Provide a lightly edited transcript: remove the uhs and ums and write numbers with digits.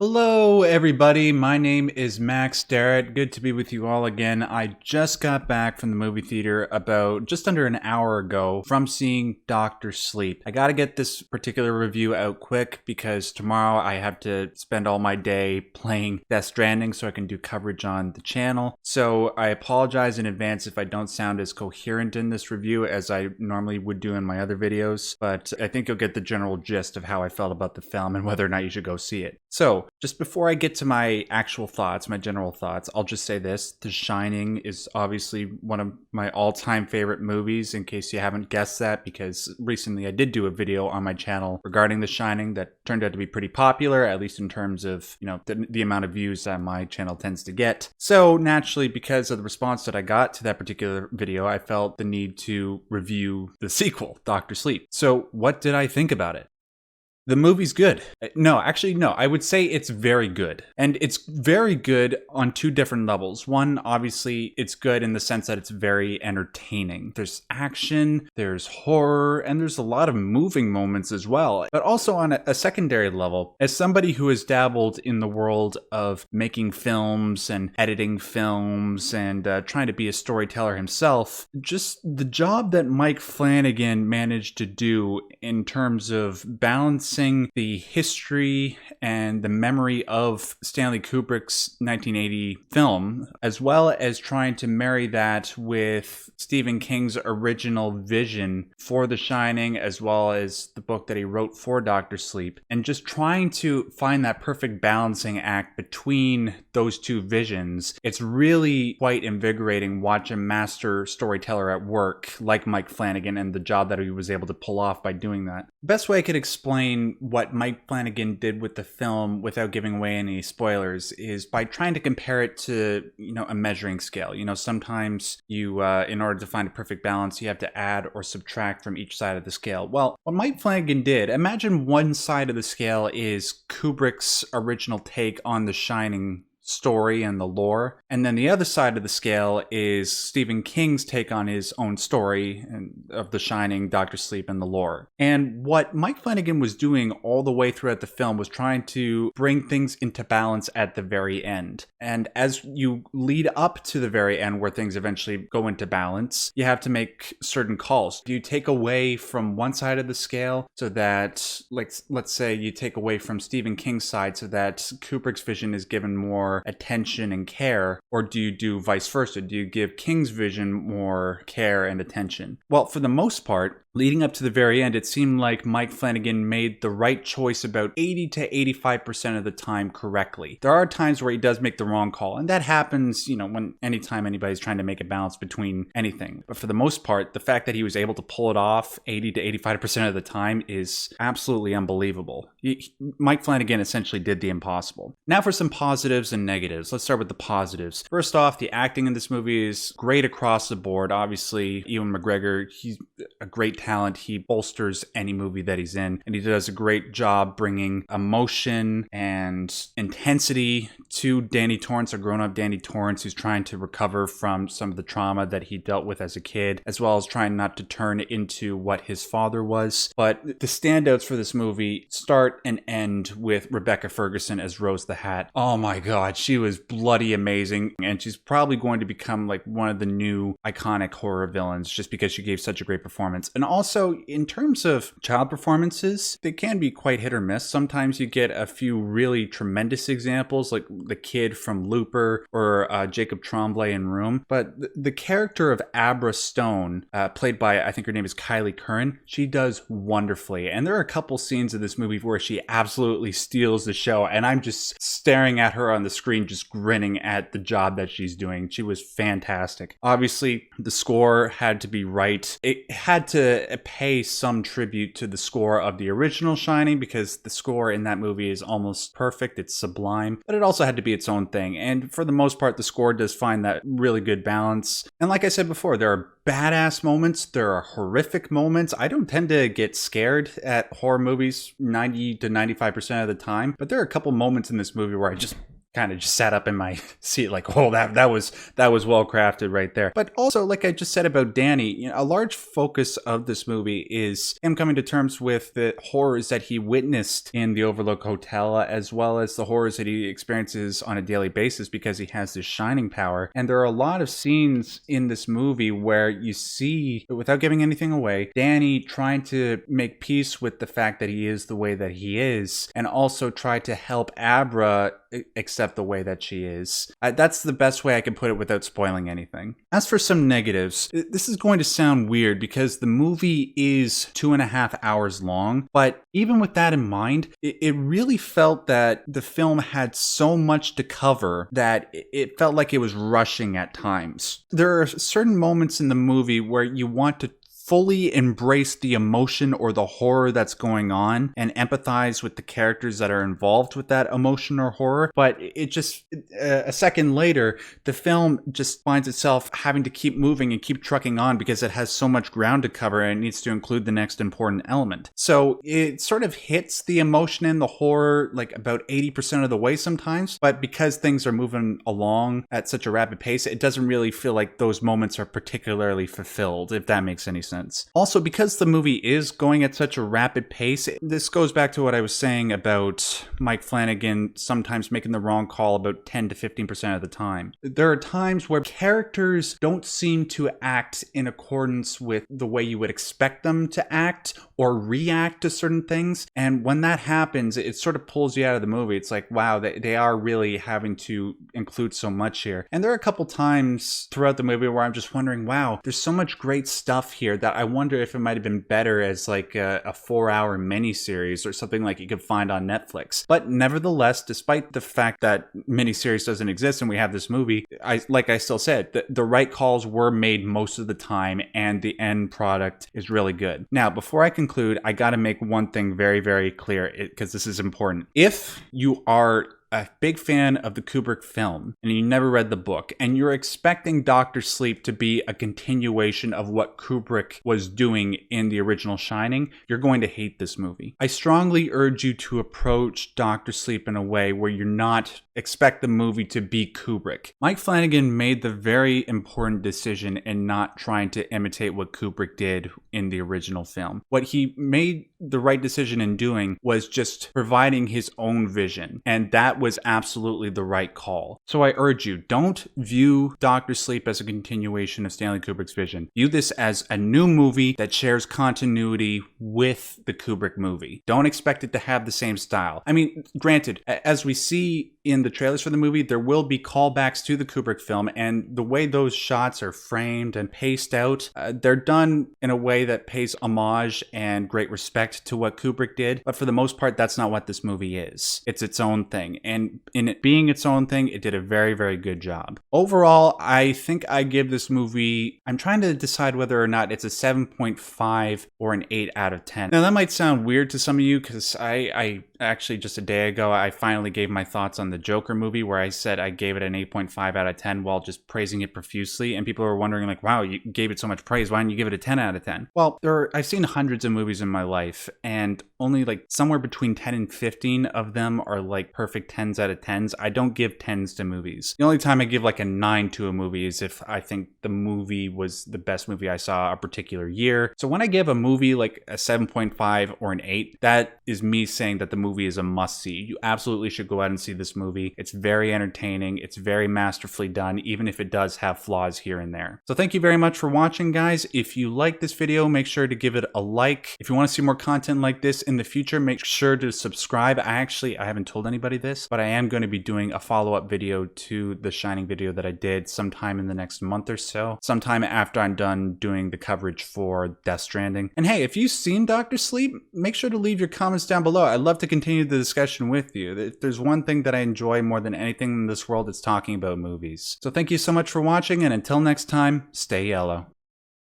Hello, everybody. My name is Max Derrat. Good to be with you all again. I just got back from the movie theater about just under an hour ago from seeing Dr. Sleep. I got to get this particular review out quick because tomorrow I have to spend all my day playing Death Stranding so I can do coverage on the channel. So I apologize in advance if I don't sound as coherent in this review as I normally would do in my other videos, but I think you'll get the general gist of how I felt about the film and whether or not you should go see it. So, just before I get to my actual thoughts, my general thoughts, I'll just say this. The Shining is obviously one of my all-time favorite movies, in case you haven't guessed that, because recently I did do a video on my channel regarding The Shining that turned out to be pretty popular, at least in terms of, the amount of views that my channel tends to get. So, naturally, because of the response that I got to that particular video, I felt the need to review the sequel, Dr. Sleep. So, what did I think about it? The movie's good. No, I would say it's very good. And it's very good on two different levels. One, obviously, it's good in the sense that it's very entertaining. There's action, there's horror, and there's a lot of moving moments as well. But also on a secondary level, as somebody who has dabbled in the world of making films and editing films and trying to be a storyteller himself, just the job that Mike Flanagan managed to do in terms of balancing the history and the memory of Stanley Kubrick's 1980 film, as well as trying to marry that with Stephen King's original vision for The Shining, as well as the book that he wrote for Dr. Sleep, and just trying to find that perfect balancing act between those two visions. It's really quite invigorating watching a master storyteller at work like Mike Flanagan and the job that he was able to pull off by doing that. The best way I could explain what Mike Flanagan did with the film without giving away any spoilers is by trying to compare it to, a measuring scale. Sometimes you, in order to find a perfect balance, you have to add or subtract from each side of the scale. Well, what Mike Flanagan did, imagine one side of the scale is Kubrick's original take on The Shining story and the lore, and then the other side of the scale is Stephen King's take on his own story of The Shining, Dr. Sleep, and the lore. And what Mike Flanagan was doing all the way throughout the film was trying to bring things into balance at the very end. And as you lead up to the very end where things eventually go into balance, you have to make certain calls. Do you take away from one side of the scale so that, let's say you take away from Stephen King's side so that Kubrick's vision is given more attention and care, or do you do vice versa? Do you give King's vision more care and attention? Well, for the most part, leading up to the very end, it seemed like Mike Flanagan made the right choice about 80 to 85% of the time correctly. There are times where he does make the wrong call, and that happens, anytime anybody's trying to make a balance between anything. But for the most part, the fact that he was able to pull it off 80 to 85% of the time is absolutely unbelievable. Mike Flanagan essentially did the impossible. Now for some positives and negatives. Let's start with the positives. First off, the acting in this movie is great across the board. Obviously, Ewan McGregor, he's a great talent. He bolsters any movie that he's in, and he does a great job bringing emotion and intensity to Danny Torrance, a grown-up Danny Torrance who's trying to recover from some of the trauma that he dealt with as a kid, as well as trying not to turn into what his father was. But the standouts for this movie start and end with Rebecca Ferguson as Rose the Hat. Oh my god, she was bloody amazing, and she's probably going to become like one of the new iconic horror villains just because she gave such a great performance. And also, in terms of child performances, they can be quite hit or miss. Sometimes you get a few really tremendous examples, like the kid from Looper or Jacob Tremblay in Room. But the character of Abra Stone, played by, I think her name is Kylie Curran, she does wonderfully. And there are a couple scenes in this movie where she absolutely steals the show, and I'm just staring at her on the screen, just grinning at the job that she's doing. She was fantastic. Obviously, the score had to be right. It had to pay some tribute to the score of the original Shining, because the score in that movie is almost perfect. It's sublime, but it also had to be its own thing. And for the most part, the score does find that really good balance. And like I said before, there are badass moments. There are horrific moments. I don't tend to get scared at horror movies 90 to 95% of the time, but there are a couple moments in this movie where I just kind of just sat up in my seat like, oh, that was well crafted right there. But also, like I just said about Danny, you know, a large focus of this movie is him coming to terms with the horrors that he witnessed in the Overlook Hotel, as well as the horrors that he experiences on a daily basis because he has this shining power. And there are a lot of scenes in this movie where you see, without giving anything away, Danny trying to make peace with the fact that he is the way that he is, and also try to help Abra accept the way that she is. That's the best way I can put it without spoiling anything. As for some negatives, this is going to sound weird because the movie is 2.5 hours long, but even with that in mind, it really felt that the film had so much to cover that it felt like it was rushing at times. There are certain moments in the movie where you want to fully embrace the emotion or the horror that's going on and empathize with the characters that are involved with that emotion or horror. But it just, a second later, the film just finds itself having to keep moving and keep trucking on because it has so much ground to cover and it needs to include the next important element. So it sort of hits the emotion and the horror like about 80% of the way sometimes, but because things are moving along at such a rapid pace, it doesn't really feel like those moments are particularly fulfilled, if that makes any sense. Also, because the movie is going at such a rapid pace, this goes back to what I was saying about Mike Flanagan sometimes making the wrong call about 10 to 15% of the time. There are times where characters don't seem to act in accordance with the way you would expect them to act or react to certain things. And when that happens, it sort of pulls you out of the movie. It's like, wow, they are really having to include so much here. And there are a couple times throughout the movie where I'm just wondering, wow, there's so much great stuff here that I wonder if it might have been better as like a 4-hour miniseries or something like you could find on Netflix. But nevertheless, despite the fact that miniseries doesn't exist and we have this movie, I still said, the right calls were made most of the time and the end product is really good. Now, before I conclude, I gotta make one thing very, very clear because this is important. If you are a big fan of the Kubrick film and you never read the book and you're expecting Dr. Sleep to be a continuation of what Kubrick was doing in the original Shining, you're going to hate this movie. I strongly urge you to approach Dr. Sleep in a way where you're not expect the movie to be Kubrick. Mike Flanagan made the very important decision in not trying to imitate what Kubrick did in the original film. What he made the right decision in doing was just providing his own vision, and that was absolutely the right call. So I urge you, don't view Dr. Sleep as a continuation of Stanley Kubrick's vision. View this as a new movie that shares continuity with the Kubrick movie. Don't expect it to have the same style. I mean, granted, as we see in the trailers for the movie, there will be callbacks to the Kubrick film, and the way those shots are framed and paced out, they're done in a way that pays homage and great respect to what Kubrick did. But for the most part, that's not what this movie is. It's its own thing. And in it being its own thing, it did a very, very good job. Overall, I think I give this movie, I'm trying to decide whether or not it's a 7.5 or an 8 out of 10. Now, that might sound weird to some of you because I actually just a day ago, I finally gave my thoughts on the Joker movie where I said I gave it an 8.5 out of 10 while just praising it profusely. And people were wondering like, wow, you gave it so much praise. Why didn't you give it a 10 out of 10? Well, I've seen hundreds of movies in my life and only like somewhere between 10 and 15 of them are like perfect 10s out of 10s. I don't give 10s to movies. The only time I give like a 9 to a movie is if I think the movie was the best movie I saw a particular year. So when I give a movie like a 7.5 or an 8, that is me saying that the movie is a must-see. You absolutely should go out and see this movie. It's very entertaining. It's very masterfully done, even if it does have flaws here and there. So thank you very much for watching, guys. If you like this video, make sure to give it a like. If you want to see more content like this in the future, make sure to subscribe. I haven't told anybody this, but I am going to be doing a follow-up video to the Shining video that I did sometime in the next month or so, sometime after I'm done doing the coverage for Death Stranding. And hey, if you've seen Dr. Sleep, make sure to leave your comments down below. I'd love to continue the discussion with you. If there's one thing that I enjoy more than anything in this world, it's talking about movies. So thank you so much for watching, and until next time, stay yellow.